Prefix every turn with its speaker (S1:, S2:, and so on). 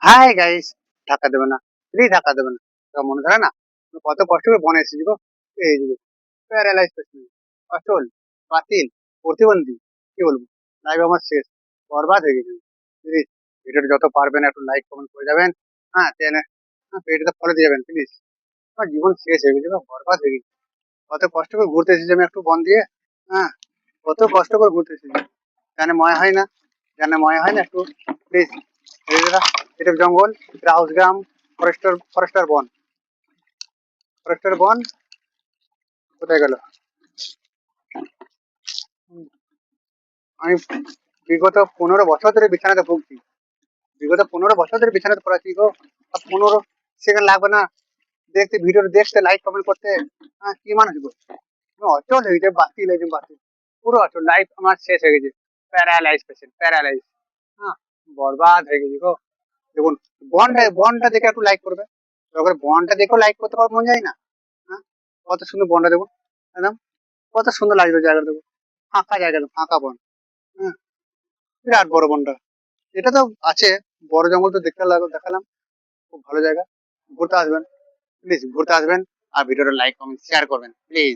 S1: Hi guys, ধাক্কা দেবে না, প্লিজ ধাক্কা দেবে না। তো মনে ধরে না, কত কষ্ট করে বনে এসেছি গো। এই যে প্যারালাইজ পেশেন্ট, অচল, বাতিল, প্রতিবন্ধী, কি বলবো, লাইভ আমার শেষ, বরবাদ হয়ে গেছে। প্লিজ ভিডিওটা যত পারবেন একটু লাইক কমেন্ট করে যাবেন। হ্যাঁ চ্যানেল, হ্যাঁ পেজটা ফলো দিয়ে যাবেন প্লিজ। আমার জীবন শেষ হয়ে গেছে গো, বরবাদ হয়ে গেছে। কত কষ্ট করে ঘুরতে এসেছি আমি একটু বন দিয়ে। হ্যাঁ, কত কষ্ট করে ঘুরতে এসেছি, জানে মনে হয় না, জানে মনে হয় না একটু প্লিজ। এটা জঙ্গল, এটা হাউস গ্রাম, ফরেস্টার ফরেস্টার বন, ফরেস্টার বন কোথায় গেল? আমি বিগত 15 বছর ধরে বিছানাতে ভুগছি, বিগত 15 বছর ধরে বিছানাতে পড়াচ্ছি গো। আর 15 সেকেন্ড লাগবে না দেখতে, ভিডিও দেখতে, লাইক কমেন্ট করতে। হ্যাঁ কি মানুষ গো, আমি অচল হয়ে গেছে, বাতিল হয়েছে, বাতিল, পুরো অচল, লাইফ আমার শেষ হয়ে গেছে। Paralyse patient, paralyse. হ্যাঁ, বরবাদ হয়ে গেছি গো। দেখুন, বনটা বনটা দেখে একটু লাইক করবে, তখন বনটা দেখেও লাইক করতে পারবো, মন যায় না? হ্যাঁ, কত সুন্দর বনটা দেখুন, একদম কত সুন্দর লাগলো জায়গাটা দেখুন, ফাঁকা জায়গা, ফাঁকা বন। হ্যাঁ, বিরাট বড় বনটা, এটা তো আছে, বড় জঙ্গল তো দেখতে দেখালাম, খুব ভালো জায়গা, ঘুরতে আসবেন, প্লিজ ঘুরতে আসবেন। আর ভিডিওটা লাইক কমেন্ট শেয়ার করবেন প্লিজ।